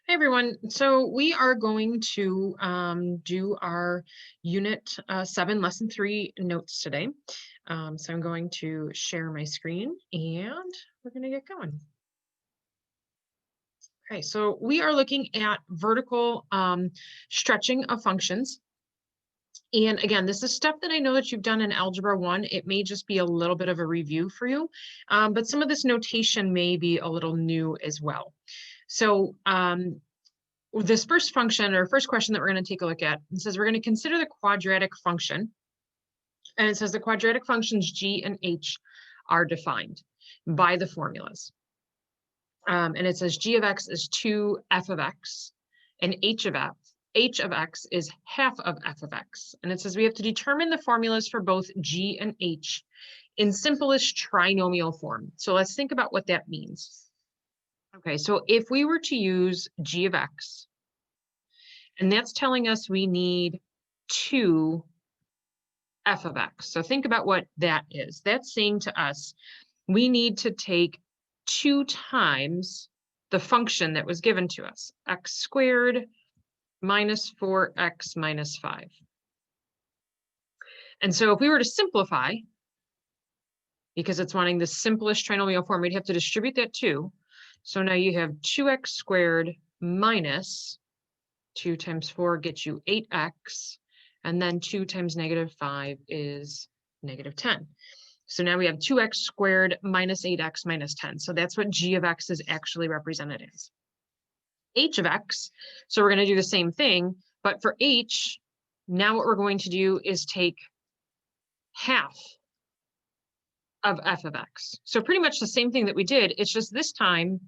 Hey everyone, so we are going to do our Unit 7, Lesson 3 notes today. So I'm going to share my screen and we're going to get going. Okay, so we are looking at vertical stretching of functions. And again, this is stuff that I know that you've done in Algebra 1. It may just be a little bit of a review for you, but some of this notation may be a little new as well. So this first function or first question that we're going to take a look at, it says we're going to consider the quadratic function. And it says the quadratic functions g and h are defined by the formulas. And it says g of x is 2f of x, and h of x is half of f of x. And it says we have to determine the formulas for both g and h in simplest trinomial form. So let's think about what that means. Okay, so if we were to use g of x, and that's telling us we need 2 f of x. So think about what that is. That's saying to us, we need to take 2 times the function that was given to us, x squared minus 4x minus 5. And so if we were to simplify, because it's wanting the simplest trinomial form, we'd have to distribute that 2. So now you have 2x squared minus 2 times 4 gets you 8x, and then 2 times negative 5 is negative 10. So now we have 2x squared minus 8x minus 10. So that's what g of x is actually represented as. H of x, so we're going to do the same thing, but for h, now what we're going to do is take half of f of x. So pretty much the same thing that we did, it's just this time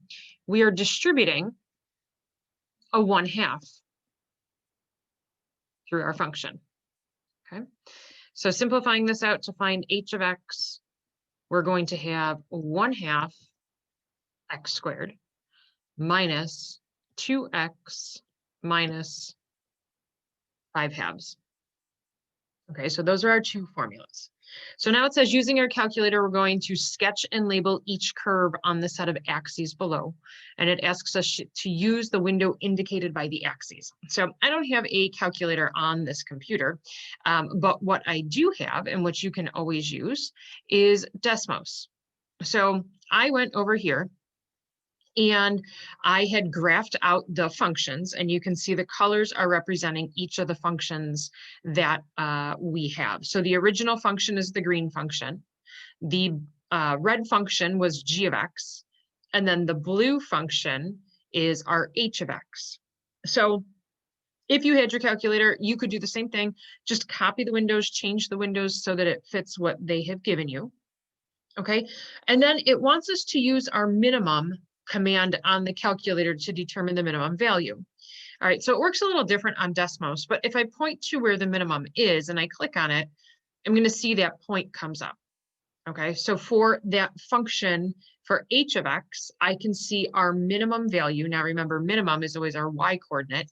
we are distributing a 1/2 through our function. Okay, so simplifying this out to find h of x, we're going to have 1/2 x squared minus 2x minus 5/2. Okay, so those are our two formulas. So now it says using our calculator, we're going to sketch and label each curve on the set of axes below. And it asks us to use the window indicated by the axes. So I don't have a calculator on this computer, but what I do have, and what you can always use, is Desmos. So I went over here and I had graphed out the functions, and you can see the colors are representing each of the functions that we have. So the original function is the green function. The red function was g of x, and then the blue function is our h of x. So if you had your calculator, you could do the same thing. Just copy the windows, change the windows so that it fits what they have given you. Okay, and then it wants us to use our minimum command on the calculator to determine the minimum value. All right, so it works a little different on Desmos, but if I point to where the minimum is and I click on it, I'm going to see that point comes up. Okay, so for that function for h of x, I can see our minimum value. Now remember, minimum is always our y coordinate,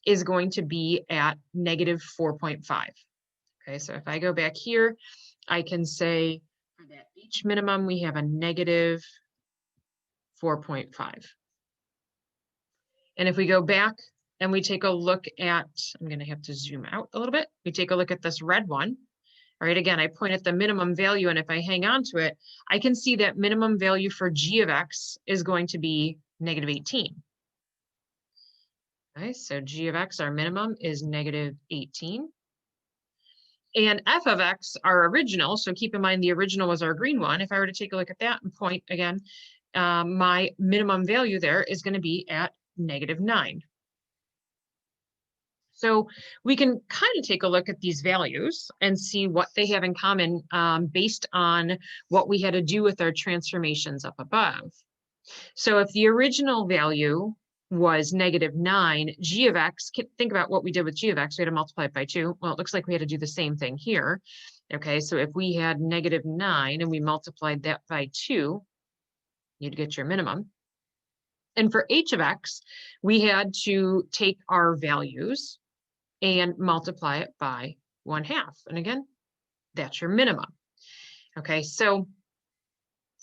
is going to be at negative 4.5. Okay, so if I go back here, I can say for that h minimum, we have a negative 4.5. And if we go back and we take a look at, I'm going to have to zoom out a little bit. We take a look at this red one. All right, again, I point at the minimum value, and if I hang on to it, I can see that minimum value for g of x is going to be negative 18. Okay, so g of x, our minimum, is negative 18. And f of x, our original, so keep in mind the original was our green one. If I were to take a look at that and point again, my minimum value there is going to be at negative 9. So we can kind of take a look at these values and see what they have in common based on what we had to do with our transformations up above. So if the original value was negative 9, g of x, think about what we did with g of x, we had to multiply it by 2. Well, it looks like we had to do the same thing here. Okay, so if we had negative 9 and we multiplied that by 2, you'd get your minimum. And for h of x, we had to take our values and multiply it by 1/2. And again, that's your minimum. Okay, so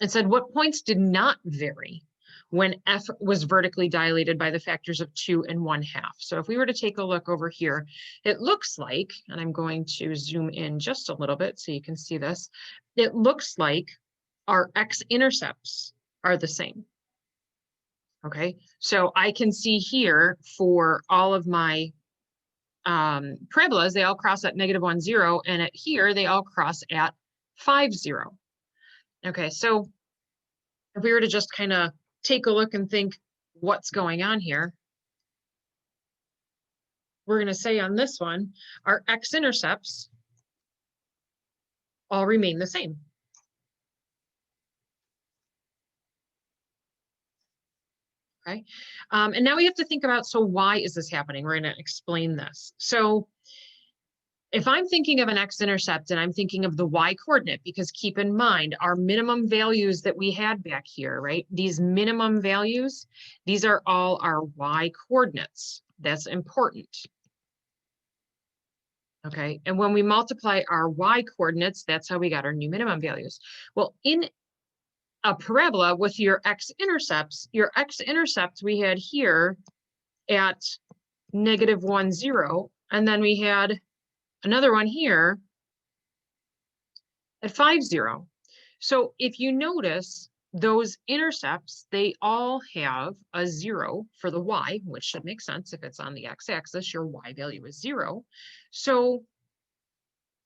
it said what points did not vary? when F was vertically dilated by the factors of 2 and 1/2. So if we were to take a look over here, it looks like, and I'm going to zoom in just a little bit so you can see this, it looks like our x-intercepts are the same. Okay, so I can see here for all of my parabolas, they all cross at -1, 0, and at here they all cross at 5, 0. Okay, so if we were to just kind of take a look and think what's going on here, we're going to say on this one, our x-intercepts all remain the same. Okay, and now we have to think about, so why is this happening? We're going to explain this. So if I'm thinking of an x-intercept and I'm thinking of the y-coordinate, because keep in mind our minimum values that we had back here, right? These minimum values, these are all our y-coordinates. That's important. Okay, and when we multiply our y-coordinates, that's how we got our new minimum values. Well, in a parabola with your x-intercepts we had here at -1, 0, and then we had another one here at 5, 0. So if you notice, those intercepts, they all have a 0 for the y, which should make sense. If it's on the x-axis, your y value is 0. So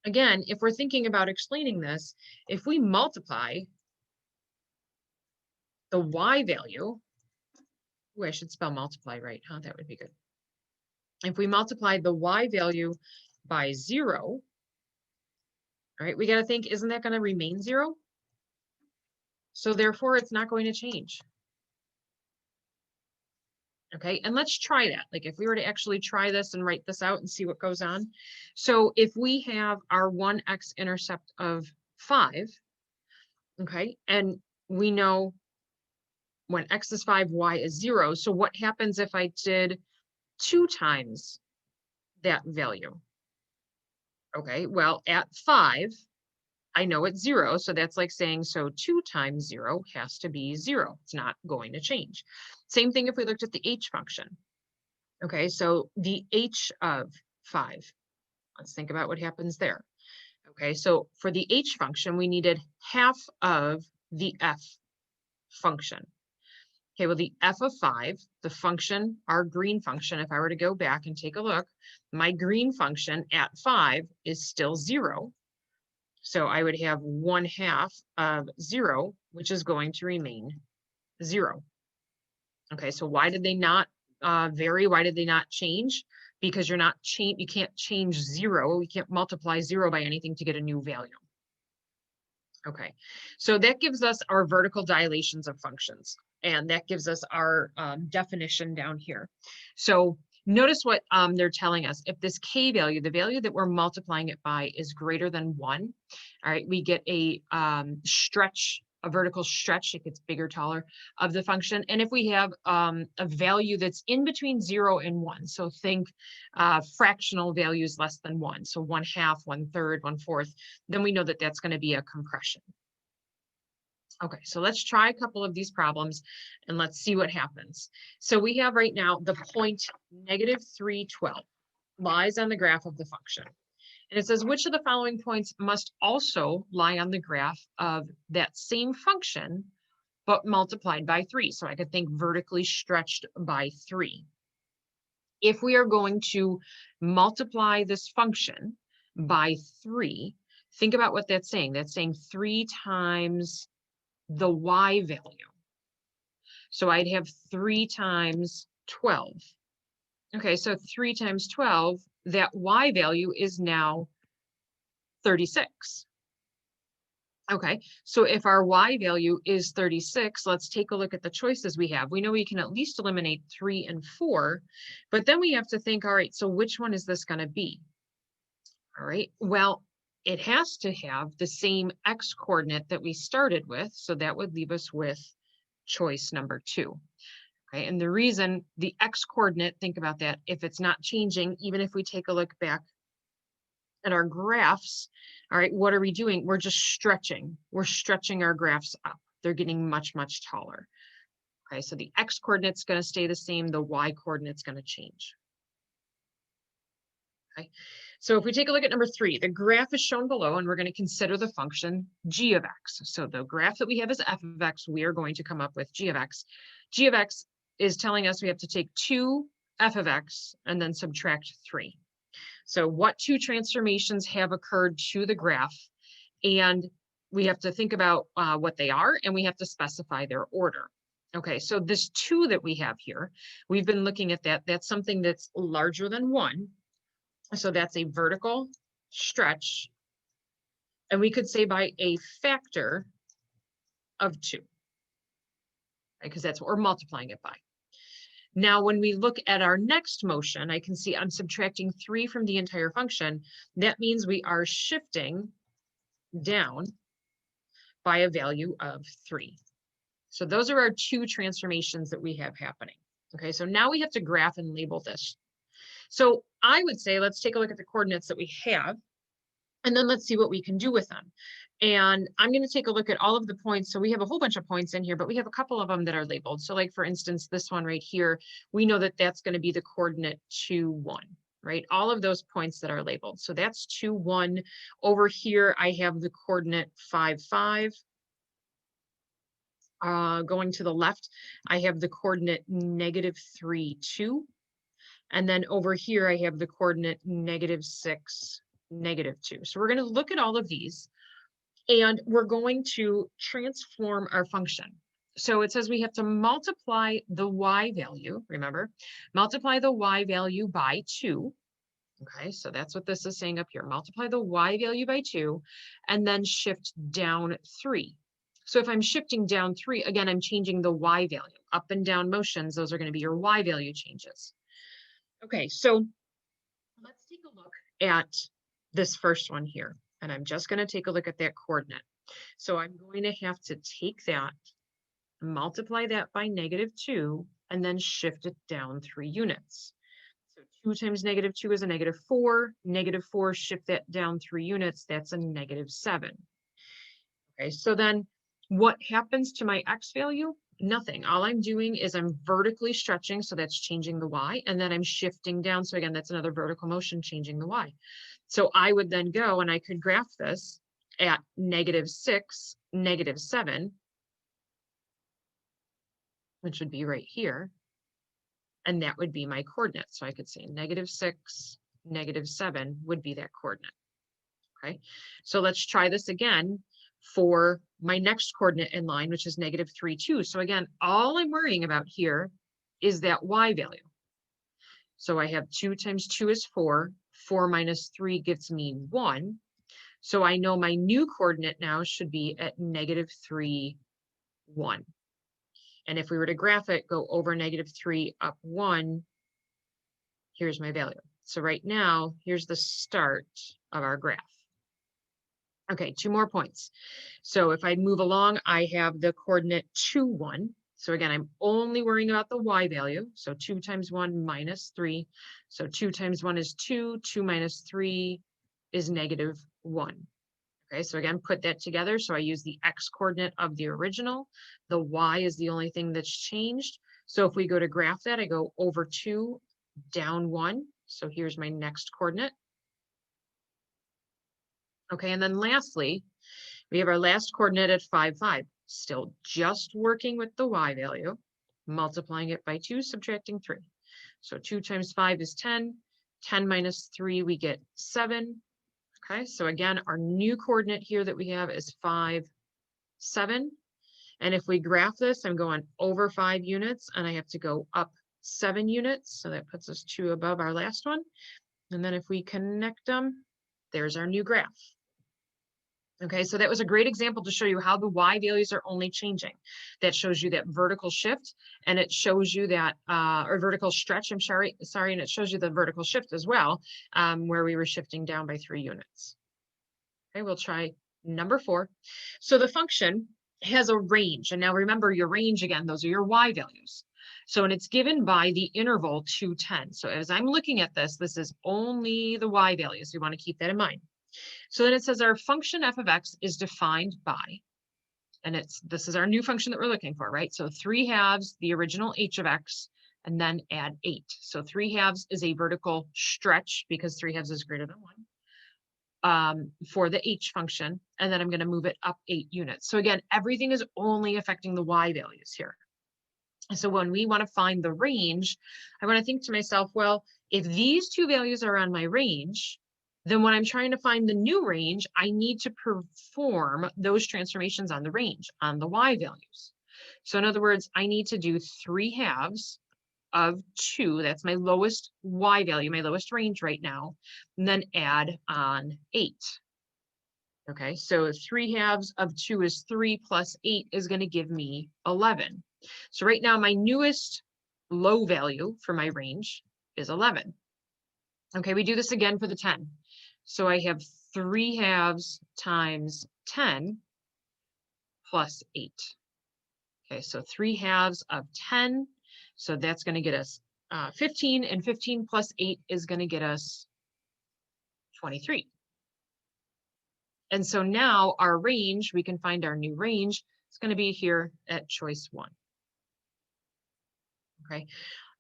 again, if we're thinking about explaining this, if we multiply the y value, ooh, I should spell multiply right, huh? That would be good. If we multiply the y value by 0, all right, we got to think, isn't that going to remain 0? So therefore, it's not going to change. Okay, and let's try that. Like if we were to actually try this and write this out and see what goes on. So if we have our one x-intercept of 5, okay, and we know when x is 5, y is 0. So what happens if I did 2 times that value? Okay, well, at 5, I know it's 0. So that's like saying, so 2 times 0 has to be 0. It's not going to change. Same thing if we looked at the h function. Okay, so the h of 5. Let's think about what happens there. Okay, so for the h function, we needed half of the f function. Okay, well, the f of 5, the function, our green function, if I were to go back and take a look, my green function at 5 is still 0. So I would have 1/2 of 0, which is going to remain 0. Okay, so why did they not vary? Why did they not change? Because you can't change 0. We can't multiply 0 by anything to get a new value. Okay, so that gives us our vertical dilations of functions, and that gives us our definition down here. So notice what they're telling us. If this k value, the value that we're multiplying it by, is greater than 1, all right, we get a stretch, a vertical stretch. It gets bigger, taller of the function. And if we have a value that's in between 0 and 1, so think fractional values less than 1, so 1/2, 1/3, 1/4, then we know that that's going to be a compression. Okay, so let's try a couple of these problems and let's see what happens. So we have right now the point -312 lies on the graph of the function. And it says, which of the following points must also lie on the graph of that same function, but multiplied by 3? So I could think vertically stretched by 3. If we are going to multiply this function by 3, think about what that's saying. That's saying 3 times the y value. So I'd have 3 times 12. Okay, so 3 times 12, that y value is now 36. Okay, so if our y value is 36, let's take a look at the choices we have. We know we can at least eliminate 3 and 4, but then we have to think, all right, so which one is this going to be? All right, well, it has to have the same x coordinate that we started with, so that would leave us with choice number 2. Okay, and the reason the x coordinate, think about that, if it's not changing, even if we take a look back at our graphs, all right, what are we doing? We're just stretching. We're stretching our graphs up. They're getting much, much taller. Okay, so the x coordinate's going to stay the same, the y coordinate's going to change. Okay, so if we take a look at number 3, the graph is shown below, and we're going to consider the function g of x. So the graph that we have is f of x. We are going to come up with g of x. G of x is telling us we have to take 2 f of x and then subtract 3. So what 2 transformations have occurred to the graph? And we have to think about what they are, and we have to specify their order. Okay, so this 2 that we have here, we've been looking at that. That's something that's larger than 1. So that's a vertical stretch. And we could say by a factor of 2, because that's what we're multiplying it by. Now, when we look at our next motion, I can see I'm subtracting 3 from the entire function. That means we are shifting down by a value of 3. So those are our 2 transformations that we have happening. Okay, so now we have to graph and label this. So I would say, let's take a look at the coordinates that we have, and then let's see what we can do with them. And I'm going to take a look at all of the points. So we have a whole bunch of points in here, but we have a couple of them that are labeled. So like, for instance, this one right here, we know that that's going to be the coordinate 2, 1, right? All of those points that are labeled. So that's 2, 1. Over here, I have the coordinate 5, 5. Going to the left, I have the coordinate -3, 2. And then over here, I have the coordinate -6, -2. So we're going to look at all of these, and we're going to transform our function. So it says we have to multiply the y value, remember, multiply the y value by 2. Okay, so that's what this is saying up here. Multiply the y value by 2, and then shift down 3. So if I'm shifting down 3, again, I'm changing the y value. Up and down motions, those are going to be your y value changes. Okay, so let's take a look at this first one here. And I'm just going to take a look at that coordinate. So I'm going to have to take that, multiply that by -2, and then shift it down 3 units. So 2 times -2 is a -4. -4, shift that down 3 units, that's a -7. Okay, so then what happens to my x value? Nothing. All I'm doing is I'm vertically stretching, so that's changing the y, and then I'm shifting down. So again, that's another vertical motion, changing the y. So I would then go and I could graph this at -6, -7, which would be right here. And that would be my coordinate. So I could say -6, -7 would be that coordinate. Okay, so let's try this again for my next coordinate in line, which is -3, 2. So again, all I'm worrying about here is that y value. So I have 2 times 2 is 4. 4 minus 3 gives me 1. So I know my new coordinate now should be at -3, 1. And if we were to graph it, go over -3, up 1, here's my value. So right now, here's the start of our graph. Okay, 2 more points. So if I move along, I have the coordinate 2, 1. So again, I'm only worrying about the y value. So 2 times 1 minus 3. So 2 times 1 is 2. 2 minus 3 is -1. Okay, so again, put that together. So I use the x coordinate of the original. The y is the only thing that's changed. So if we go to graph that, I go over 2, down 1. So here's my next coordinate. Okay, and then lastly, we have our last coordinate at 5, 5. Still just working with the y value, multiplying it by 2, subtracting 3. So 2 times 5 is 10. 10 minus 3, we get 7. Okay, so again, our new coordinate here that we have is 5, 7. And if we graph this, I'm going over 5 units, and I have to go up 7 units. So that puts us 2 above our last one. And then if we connect them, there's our new graph. Okay, so that was a great example to show you how the y values are only changing. That shows you that vertical shift, and it shows you that, or vertical stretch, I'm sorry, and it shows you the vertical shift as well, where we were shifting down by 3 units. Okay, we'll try number 4. So the function has a range, and now remember your range again, those are your y values. So, and it's given by the interval 2, 10. So as I'm looking at this, this is only the y values. We want to keep that in mind. So then it says our function f of x is defined by And this is our new function that we're looking for, right? So 3/2, the original h of x, and then add 8. So 3/2 is a vertical stretch because 3/2 is greater than 1 for the h function. And then I'm going to move it up 8 units. So again, everything is only affecting the y values here. So when we want to find the range, I want to think to myself, well, if these two values are on my range, then when I'm trying to find the new range, I need to perform those transformations on the range, on the y values. So in other words, I need to do 3/2 of 2, that's my lowest y value, my lowest range right now, and then add on 8. Okay, so 3/2 of 2 is 3 plus 8 is going to give me 11. So right now my newest low value for my range is 11. Okay, we do this again for the 10. So I have 3/2 times 10 plus 8. Okay, so 3/2 of 10. So that's going to get us 15, and 15 plus 8 is going to get us 23. And so now our range, we can find our new range. It's going to be here at choice 1. Okay.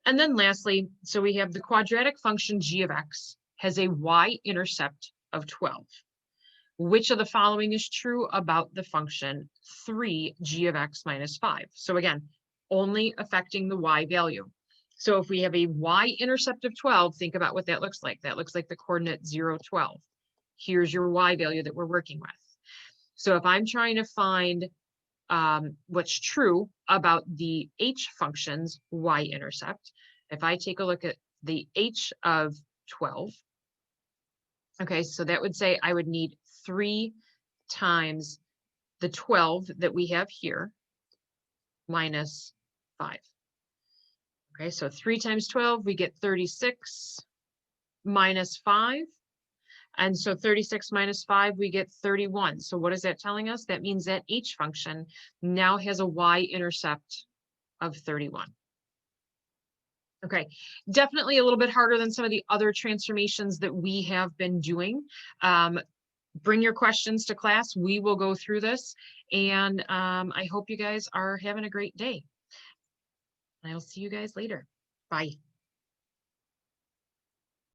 And then lastly, so we have the quadratic function g of x has a y-intercept of 12. Which of the following is true about the function 3g of x minus 5? So again, only affecting the y value. So if we have a y-intercept of 12, think about what that looks like. That looks like the coordinate 0, 12. Here's your y value that we're working with. So if I'm trying to find what's true about the h function's y-intercept, if I take a look at the h of 12, okay, so that would say I would need 3 times the 12 that we have here minus 5. Okay, so 3 times 12, we get 36 minus 5. And so 36 minus 5, we get 31. So what is that telling us? That means that h function now has a y-intercept of 31. Okay, definitely a little bit harder than some of the other transformations that we have been doing. Bring your questions to class. We will go through this, and I hope you guys are having a great day. I'll see you guys later. Bye.